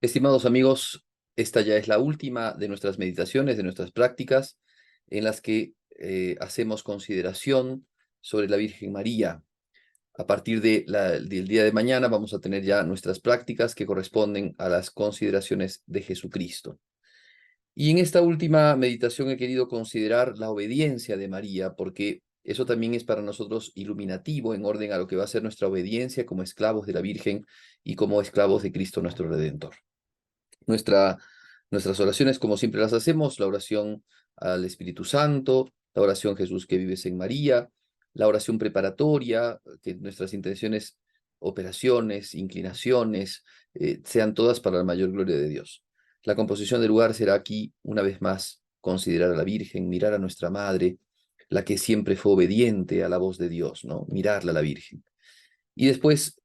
Estimados amigos, esta ya es la última de nuestras meditaciones, de nuestras prácticas, en las que hacemos consideración sobre la Virgen María. A partir del día de mañana vamos a tener ya nuestras prácticas que corresponden a las consideraciones de Jesucristo. Y en esta última meditación he querido considerar la obediencia de María, porque eso también es para nosotros iluminativo en orden a lo que va a ser nuestra obediencia como esclavos de la Virgen y como esclavos de Cristo nuestro Redentor. Nuestra, nuestras oraciones, como siempre las hacemos, la oración al Espíritu Santo, la oración Jesús que vives en María, la oración preparatoria, que nuestras intenciones, operaciones, inclinaciones, sean todas para la mayor gloria de Dios. La composición del lugar será aquí, una vez más, considerar a la Virgen, mirar a nuestra Madre, la que siempre fue obediente a la voz de Dios, ¿no? Mirarla a la Virgen. Y después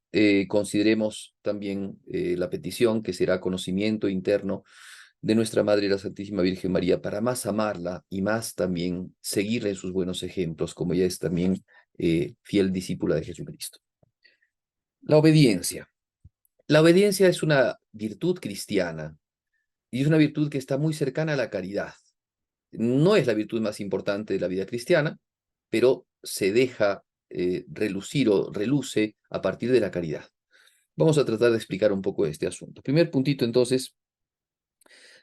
consideremos también la petición que será conocimiento interno de nuestra Madre la Santísima Virgen María para más amarla y más también seguirla en sus buenos ejemplos, como ella es también fiel discípula de Jesucristo. La obediencia. La obediencia es una virtud cristiana y es una virtud que está muy cercana a la caridad. No es la virtud más importante de la vida cristiana, pero se deja relucir o reluce a partir de la caridad. Vamos a tratar de explicar un poco este asunto. Primer puntito, entonces,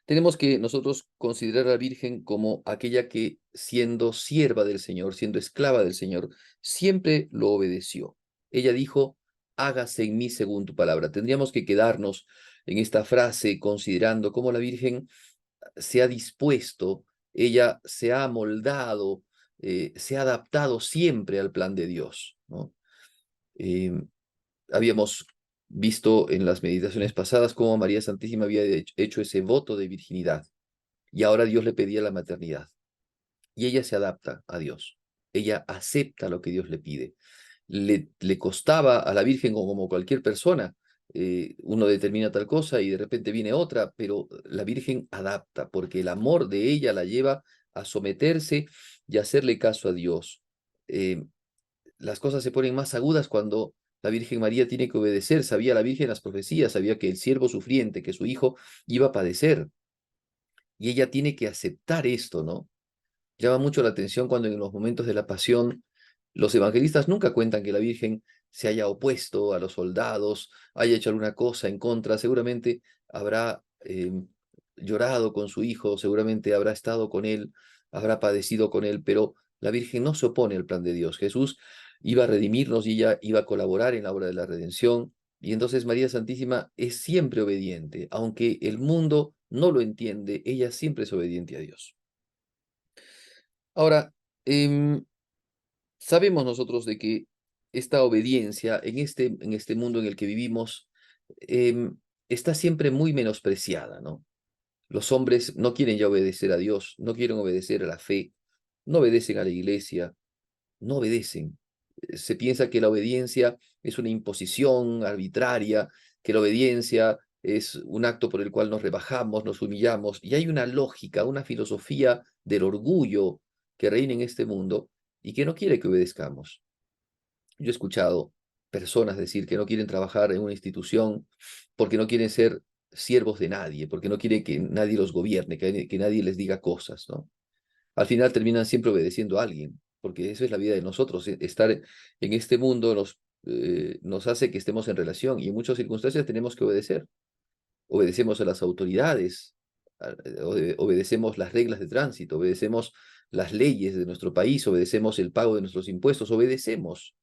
tenemos que nosotros considerar a la Virgen como aquella que, siendo sierva del Señor, siendo esclava del Señor, siempre lo obedeció. Ella dijo, hágase en mí según tu palabra. Tendríamos que quedarnos en esta frase considerando cómo la Virgen se ha dispuesto, ella se ha amoldado, se ha adaptado siempre al plan de Dios, ¿no? Eh, Habíamos visto en las meditaciones pasadas cómo María Santísima había hecho ese voto de virginidad y ahora Dios le pedía la maternidad y ella se adapta a Dios. Ella acepta lo que Dios le pide. Le costaba a la Virgen como cualquier persona. Uno determina tal cosa y de repente viene otra, pero la Virgen adapta porque el amor de ella la lleva a someterse y a hacerle caso a Dios. Eh, las cosas se ponen más agudas cuando la Virgen María tiene que obedecer. Sabía la Virgen las profecías, sabía que el siervo sufriente, que su hijo iba a padecer. Y ella tiene que aceptar esto, ¿no? Llama mucho la atención cuando en los momentos de la pasión, los evangelistas nunca cuentan que la Virgen se haya opuesto a los soldados, haya hecho alguna cosa en contra. Seguramente habrá llorado con su hijo, seguramente habrá estado con él, habrá padecido con él, pero la Virgen no se opone al plan de Dios. Jesús iba a redimirnos y ella iba a colaborar en la obra de la redención. Y entonces María Santísima es siempre obediente, aunque el mundo no lo entiende, ella siempre es obediente a Dios. Ahora, sabemos nosotros de que esta obediencia en este mundo en el que vivimos em, está siempre muy menospreciada, ¿no? Los hombres no quieren ya obedecer a Dios, no quieren obedecer a la fe, no obedecen a la iglesia, no obedecen. Se piensa que la obediencia es una imposición arbitraria, que la obediencia es un acto por el cual nos rebajamos, nos humillamos, y hay una lógica, una filosofía del orgullo que reina en este mundo y que no quiere que obedezcamos. Yo he escuchado personas decir que no quieren trabajar en una institución porque no quieren ser siervos de nadie, porque no quieren que nadie los gobierne, que nadie les diga cosas, ¿no? Al final terminan siempre obedeciendo a alguien, porque eso es la vida de nosotros. Estar en este mundo nos hace que estemos en relación y en muchas circunstancias tenemos que obedecer. Obedecemos a las autoridades, obedecemos las reglas de tránsito, obedecemos las leyes de nuestro país, obedecemos el pago de nuestros impuestos, obedecemos.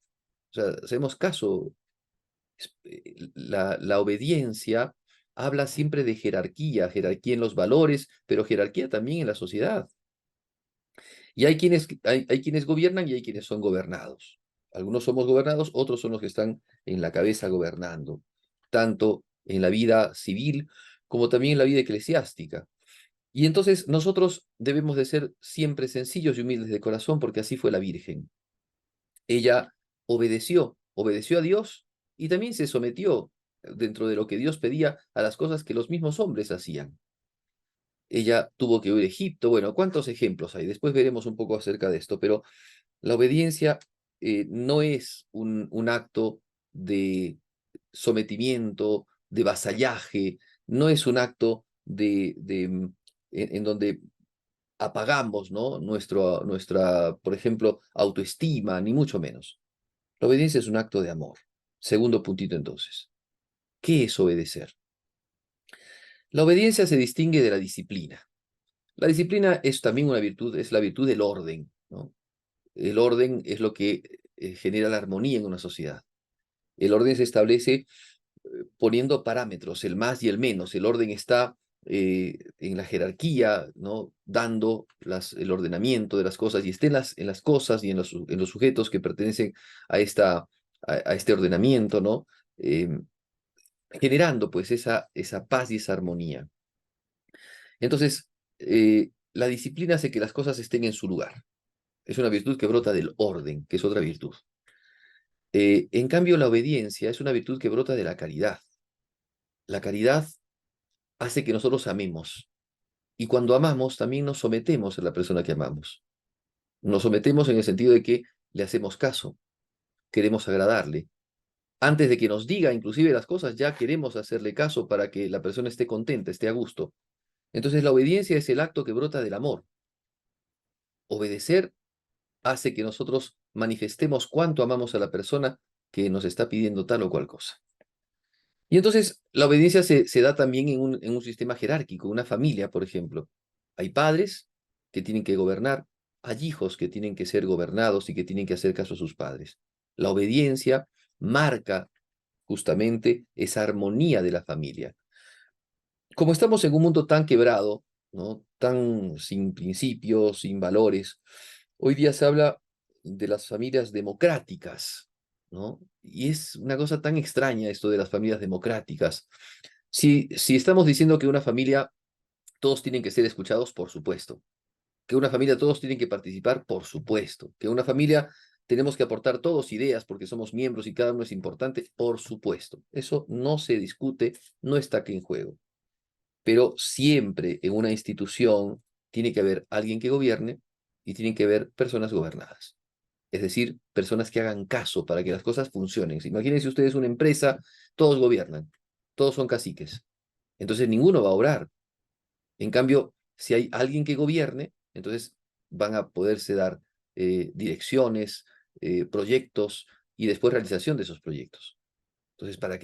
O sea, hacemos caso. La obediencia habla siempre de jerarquía, jerarquía en los valores, pero jerarquía también en la sociedad. Y hay quienes gobiernan y hay quienes son gobernados. Algunos somos gobernados, otros son los que están en la cabeza gobernando, tanto en la vida civil como también en la vida eclesiástica. Y entonces nosotros debemos de ser siempre sencillos y humildes de corazón, porque así fue la Virgen. Ella obedeció a Dios y también se sometió dentro de lo que Dios pedía a las cosas que los mismos hombres hacían. Ella tuvo que huir a Egipto. Bueno, ¿cuántos ejemplos hay? Después veremos un poco acerca de esto, pero la obediencia no es un acto de sometimiento, de vasallaje, no es un acto en donde apagamos, ¿no? Nuestra, por ejemplo, autoestima, ni mucho menos. La obediencia es un acto de amor. Segundo puntito entonces. ¿Qué es obedecer? La obediencia se distingue de la disciplina. La disciplina es también una virtud, es la virtud del orden, ¿no? El orden es lo que genera la armonía en una sociedad. El orden se establece poniendo parámetros, el más y el menos. El orden está en la jerarquía, ¿no? Dando el ordenamiento de las cosas y está en las cosas y en los sujetos que pertenecen a este ordenamiento, ¿no? Eh, generando pues esa paz y esa armonía. Entonces, la disciplina hace que las cosas estén en su lugar. Es una virtud que brota del orden, que es otra virtud. En cambio, la obediencia es una virtud que brota de la caridad. La caridad hace que nosotros amemos. Y cuando amamos, también nos sometemos a la persona que amamos. Nos sometemos en el sentido de que le hacemos caso, queremos agradarle. Antes de que nos diga inclusive las cosas, ya queremos hacerle caso para que la persona esté contenta, esté a gusto. Entonces la obediencia es el acto que brota del amor. Obedecer hace que nosotros manifestemos cuánto amamos a la persona que nos está pidiendo tal o cual cosa. Y entonces la obediencia se da también en un sistema jerárquico, una familia, por ejemplo. Hay padres que tienen que gobernar, hay hijos que tienen que ser gobernados y que tienen que hacer caso a sus padres. La obediencia marca justamente esa armonía de la familia. Como estamos en un mundo tan quebrado, ¿no? Tan sin principios, sin valores, hoy día se habla de las familias democráticas, ¿no? Y es una cosa tan extraña esto de las familias democráticas. Si estamos diciendo que una familia todos tienen que ser escuchados, por supuesto. Que una familia todos tienen que participar, por supuesto. Que una familia tenemos que aportar todos ideas porque somos miembros y cada uno es importante, por supuesto. Eso no se discute, no está aquí en juego. Pero siempre en una institución tiene que haber alguien que gobierne y tienen que haber personas gobernadas. Es decir, personas que hagan caso para que las cosas funcionen. Imagínense ustedes una empresa, todos gobiernan, todos son caciques. Entonces ninguno va a obrar. En cambio, si hay alguien que gobierne, entonces van a poderse dar direcciones, proyectos y después realización de esos proyectos. Entonces, para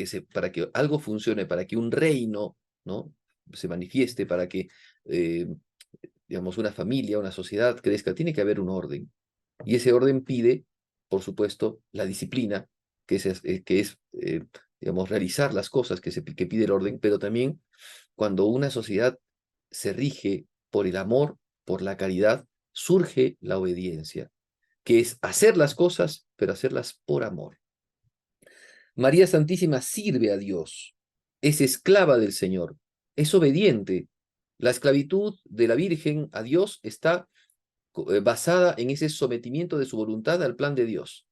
que algo funcione, para que un reino, ¿no? se manifieste, para que, eh, digamos, una familia, una sociedad crezca, tiene que haber un orden. Y ese orden pide, por supuesto, la disciplina, que es digamos, realizar las cosas que pide el orden, pero también cuando una sociedad se rige por el amor, por la caridad, surge la obediencia, que es hacer las cosas, pero hacerlas por amor. María Santísima sirve a Dios, es esclava del Señor, es obediente. La esclavitud de la Virgen a Dios está basada en ese sometimiento de su voluntad al plan de Dios.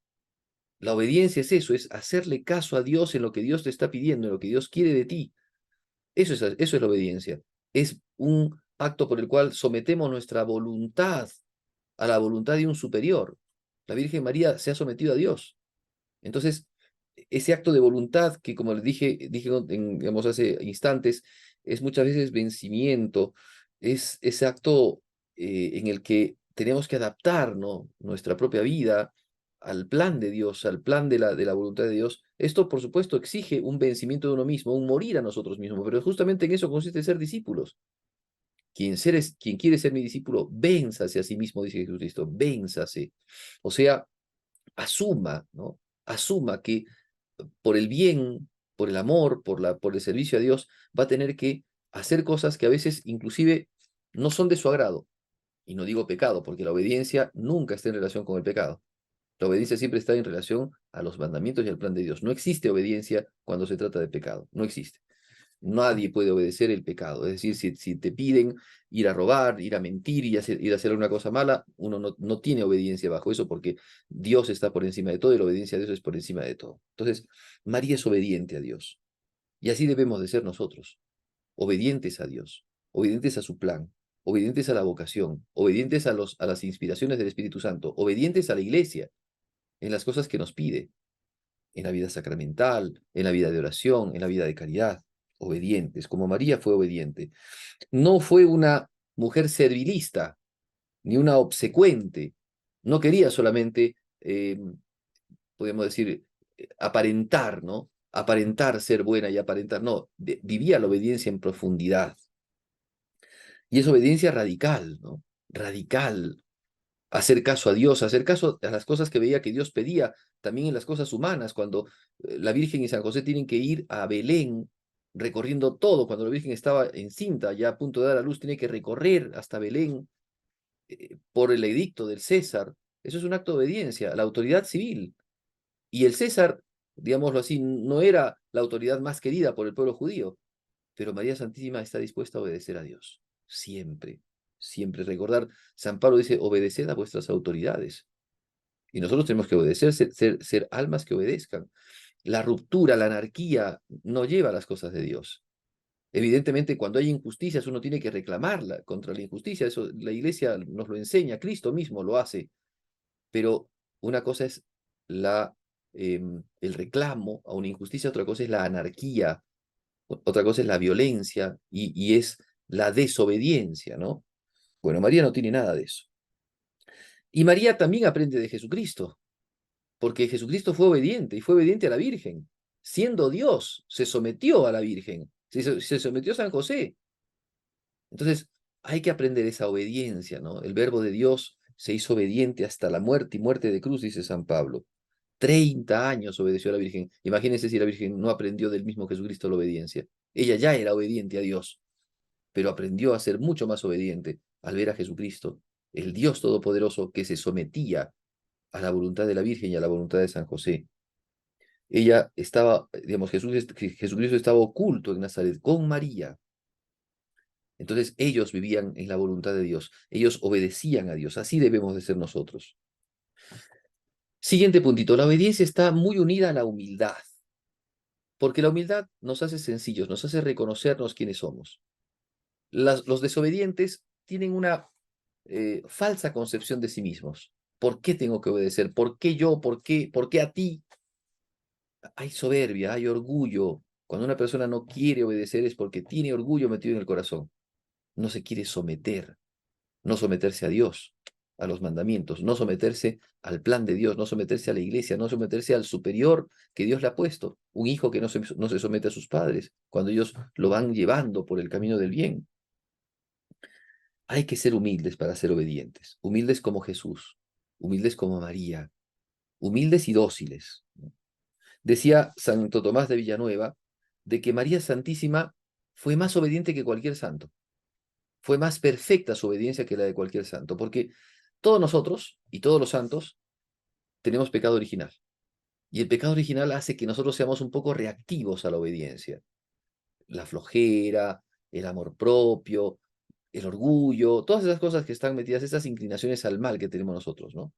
La obediencia es eso, es hacerle caso a Dios en lo que Dios te está pidiendo, en lo que Dios quiere de ti. Eso es la obediencia. Es un acto por el cual sometemos nuestra voluntad a la voluntad de un superior. La Virgen María se ha sometido a Dios. Entonces, ese acto de voluntad que, como les dije digamos, hace instantes, es muchas veces vencimiento, es ese acto en el que tenemos que adaptar, ¿no? nuestra propia vida al plan de Dios, al plan de la voluntad de Dios. Esto, por supuesto, exige un vencimiento de uno mismo, un morir a nosotros mismos, pero justamente en eso consiste ser discípulos. Quien quiere ser mi discípulo, vénzase a sí mismo, dice Jesucristo, vénzase. O sea, asuma, ¿no? Asuma que por el bien, por el amor, por el servicio a Dios, va a tener que hacer cosas que a veces inclusive no son de su agrado. Y no digo pecado, porque la obediencia nunca está en relación con el pecado. La obediencia siempre está en relación a los mandamientos y al plan de Dios. No existe obediencia cuando se trata de pecado. No existe. Nadie puede obedecer el pecado. Es decir, si te piden ir a robar, ir a mentir y ir a hacer una cosa mala, uno no tiene obediencia bajo eso porque Dios está por encima de todo y la obediencia a Dios es por encima de todo. Entonces, María es obediente a Dios. Y así debemos de ser nosotros, obedientes a Dios, obedientes a su plan, obedientes a la vocación, obedientes a las inspiraciones del Espíritu Santo, obedientes a la iglesia en las cosas que nos pide, en la vida sacramental, en la vida de oración, en la vida de caridad, obedientes, como María fue obediente. No fue una mujer servilista, ni una obsecuente. No quería solamente, podemos decir, aparentar, ¿no? Aparentar ser buena y aparentar, no, vivía la obediencia en profundidad. Y es obediencia radical, ¿no? Radical. Hacer caso a Dios, hacer caso a las cosas que veía que Dios pedía, también en las cosas humanas, cuando la Virgen y San José tienen que ir a Belén, recorriendo todo, cuando la Virgen estaba encinta, ya a punto de dar a luz, tiene que recorrer hasta Belén por el edicto del César. Eso es un acto de obediencia, la autoridad civil. Y el César, digámoslo así, no era la autoridad más querida por el pueblo judío, pero María Santísima está dispuesta a obedecer a Dios, siempre, siempre. Recordar, San Pablo dice, obedeced a vuestras autoridades. Y nosotros tenemos que obedecer, ser almas que obedezcan. La ruptura, la anarquía, no lleva a las cosas de Dios. Evidentemente, cuando hay injusticias, uno tiene que reclamarla contra la injusticia. Eso la Iglesia nos lo enseña, Cristo mismo lo hace. Pero una cosa es el reclamo a una injusticia, otra cosa es la anarquía, otra cosa es la violencia y es la desobediencia, ¿no? Bueno, María no tiene nada de eso. Y María también aprende de Jesucristo, porque Jesucristo fue obediente y fue obediente a la Virgen. Siendo Dios, se sometió a la Virgen, se sometió a San José. Entonces, hay que aprender esa obediencia, ¿no? El verbo de Dios se hizo obediente hasta la muerte y muerte de cruz, dice San Pablo. 30 años obedeció a la Virgen. Imagínense si la Virgen no aprendió del mismo Jesucristo la obediencia. Ella ya era obediente a Dios, pero aprendió a ser mucho más obediente al ver a Jesucristo, el Dios Todopoderoso que se sometía a la voluntad de la Virgen y a la voluntad de San José. Ella estaba, digamos, Jesucristo estaba oculto en Nazaret con María. Entonces ellos vivían en la voluntad de Dios, ellos obedecían a Dios, así debemos de ser nosotros. Siguiente puntito, la obediencia está muy unida a la humildad, porque la humildad nos hace sencillos, nos hace reconocernos quiénes somos. Los desobedientes tienen una falsa concepción de sí mismos. ¿Por qué tengo que obedecer? ¿Por qué yo? ¿Por qué a ti? Hay soberbia, hay orgullo. Cuando una persona no quiere obedecer es porque tiene orgullo metido en el corazón. No se quiere someter, no someterse a Dios, a los mandamientos, no someterse al plan de Dios, no someterse a la iglesia, no someterse al superior que Dios le ha puesto. Un hijo que no se somete a sus padres cuando ellos lo van llevando por el camino del bien. Hay que ser humildes para ser obedientes, humildes como Jesús, humildes como María, humildes y dóciles. Decía Santo Tomás de Villanueva de que María Santísima fue más obediente que cualquier santo. Fue más perfecta su obediencia que la de cualquier santo, porque todos nosotros y todos los santos tenemos pecado original. Y el pecado original hace que nosotros seamos un poco reactivos a la obediencia. La flojera, el amor propio, el orgullo, todas esas cosas que están metidas, esas inclinaciones al mal que tenemos nosotros, ¿no?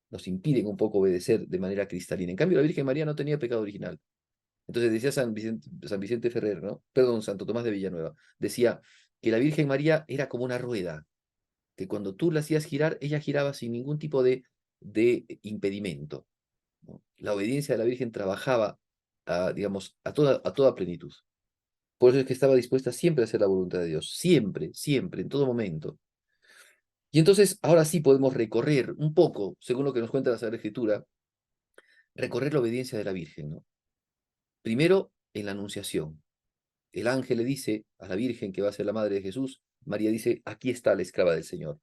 Nos impiden un poco obedecer de manera cristalina. En cambio, la Virgen María no tenía pecado original. Entonces decía San Vicente Ferrer, ¿no? Perdón, Santo Tomás de Villanueva, decía que la Virgen María era como una rueda, que cuando tú la hacías girar, ella giraba sin ningún tipo de impedimento, ¿no? La obediencia de la Virgen trabajaba, digamos, a toda plenitud. Por eso es que estaba dispuesta siempre a hacer la voluntad de Dios, siempre, siempre, en todo momento. Y entonces, ahora sí podemos recorrer un poco, según lo que nos cuenta la Sagrada Escritura, recorrer la obediencia de la Virgen, ¿no? Primero, en la Anunciación. El ángel le dice a la Virgen que va a ser la madre de Jesús, María dice, aquí está la esclava del Señor.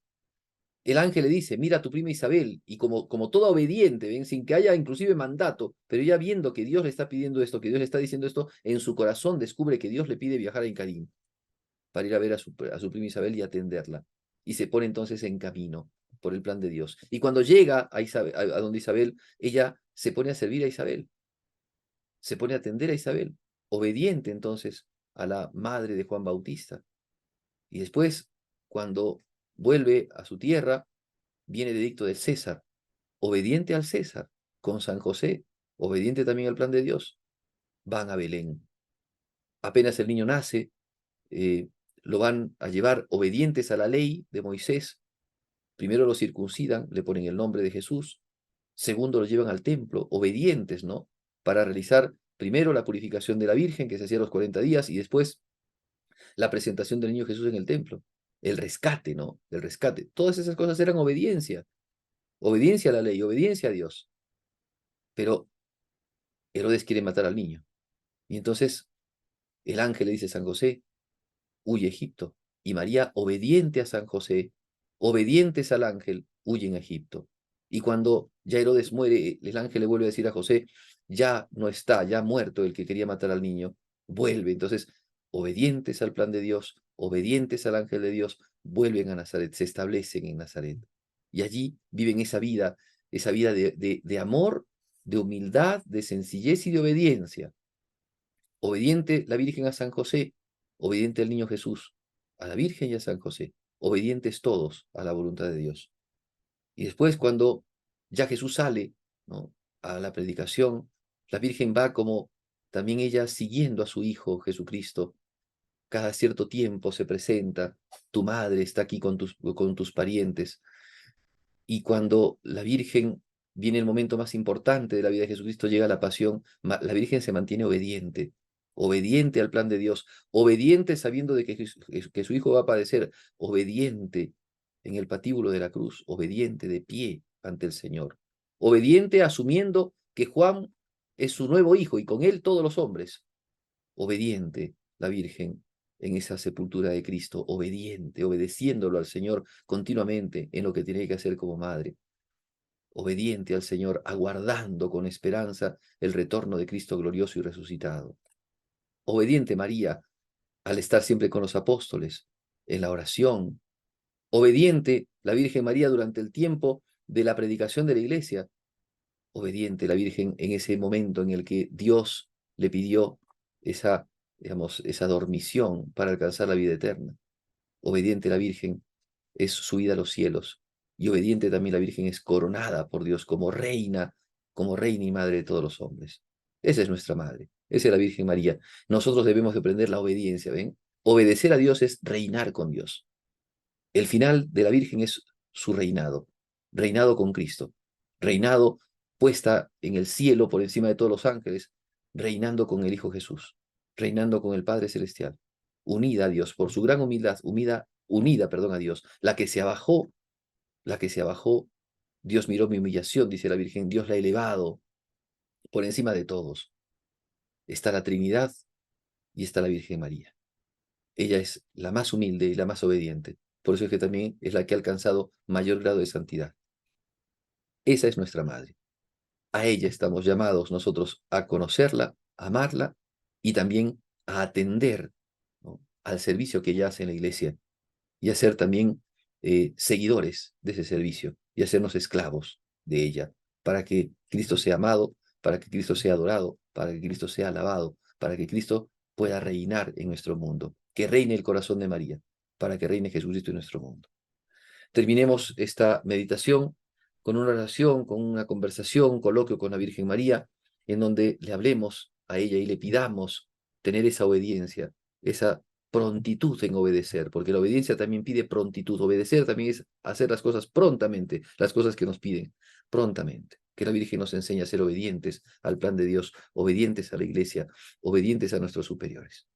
El ángel le dice, mira a tu prima Isabel, y como toda obediente, ¿ven? Sin que haya inclusive mandato, pero ella viendo que Dios le está pidiendo esto, que Dios le está diciendo esto, en su corazón descubre que Dios le pide viajar a Incarim para ir a ver a su prima Isabel y atenderla. Y se pone entonces en camino por el plan de Dios. Y cuando llega a donde Isabel, ella se pone a servir a Isabel, se pone a atender a Isabel, obediente entonces a la madre de Juan Bautista. Y después, cuando vuelve a su tierra, viene el edicto de César, obediente al César, con San José, obediente también al plan de Dios, van a Belén. Apenas el niño nace, eh, lo van a llevar obedientes a la ley de Moisés. Primero lo circuncidan, le ponen el nombre de Jesús. Segundo lo llevan al templo, obedientes, ¿no? Para realizar Primero la purificación de la Virgen, que se hacía a los 40 días, y después la presentación del niño Jesús en el templo. El rescate, ¿no? El rescate. Todas esas cosas eran obediencia. Obediencia a la ley, obediencia a Dios. Pero Herodes quiere matar al niño. Y entonces el ángel le dice a San José, huye a Egipto. Y María, obediente a San José, obedientes al ángel, huyen a Egipto. Y cuando ya Herodes muere, el ángel le vuelve a decir a José, ya no está, ya ha muerto el que quería matar al niño, vuelve. Entonces, obedientes al plan de Dios, obedientes al ángel de Dios, vuelven a Nazaret, se establecen en Nazaret. Y allí viven esa vida de amor, de humildad, de sencillez y de obediencia. Obediente la Virgen a San José, obediente el niño Jesús, a la Virgen y a San José, obedientes todos a la voluntad de Dios. Y después cuando ya Jesús sale, ¿no?, a la predicación, la Virgen va como también ella siguiendo a su Hijo Jesucristo. Cada cierto tiempo se presenta, tu madre está aquí con tus parientes. Y cuando la Virgen viene el momento más importante de la vida de Jesucristo, llega la pasión, la Virgen se mantiene obediente, obediente al plan de Dios, obediente sabiendo de que su Hijo va a padecer, obediente en el patíbulo de la cruz, obediente de pie ante el Señor, obediente asumiendo que Juan es su nuevo hijo y con él todos los hombres, obediente la Virgen en esa sepultura de Cristo, obediente, obedeciéndolo al Señor continuamente en lo que tiene que hacer como madre, obediente al Señor, aguardando con esperanza el retorno de Cristo glorioso y resucitado. Obediente María al estar siempre con los apóstoles, en la oración. Obediente la Virgen María durante el tiempo de la predicación de la iglesia. Obediente la Virgen en ese momento en el que Dios le pidió esa, digamos, esa dormición para alcanzar la vida eterna. Obediente la Virgen es subida a los cielos, y obediente también la Virgen es coronada por Dios como reina y madre de todos los hombres. Esa es nuestra madre, esa es la Virgen María. Nosotros debemos de aprender la obediencia, ¿ven? Obedecer a Dios es reinar con Dios. El final de la Virgen es su reinado, reinado con Cristo, reinado puesta en el cielo por encima de todos los ángeles, reinando con el Hijo Jesús, reinando con el Padre Celestial, unida a Dios por su gran humildad, unida, perdón, a Dios, la que se abajó, Dios miró mi humillación, dice la Virgen, Dios la ha elevado por encima de todos. Está la Trinidad y está la Virgen María. Ella es la más humilde y la más obediente. Por eso es que también es la que ha alcanzado mayor grado de santidad. Esa es nuestra madre. A ella estamos llamados nosotros a conocerla, a amarla y también a atender, ¿no?, al servicio que ella hace en la iglesia y a ser también seguidores de ese servicio y hacernos esclavos de ella para que Cristo sea amado, para que Cristo sea adorado, para que Cristo sea alabado, para que Cristo pueda reinar en nuestro mundo, que reine el corazón de María, para que reine Jesucristo en nuestro mundo. Terminemos esta meditación con una oración, con una conversación, un coloquio con la Virgen María, en donde le hablemos a ella y le pidamos tener esa obediencia, esa prontitud en obedecer, porque la obediencia también pide prontitud. Obedecer también es hacer las cosas prontamente, las cosas que nos piden prontamente. Que la Virgen nos enseñe a ser obedientes al plan de Dios, obedientes a la iglesia, obedientes a nuestros superiores.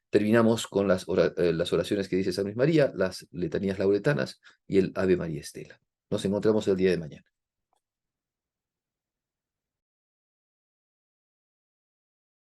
Terminamos con las oraciones que dice San Luis María, las letanías lauretanas y el Ave María Estela. Nos encontramos el día de mañana.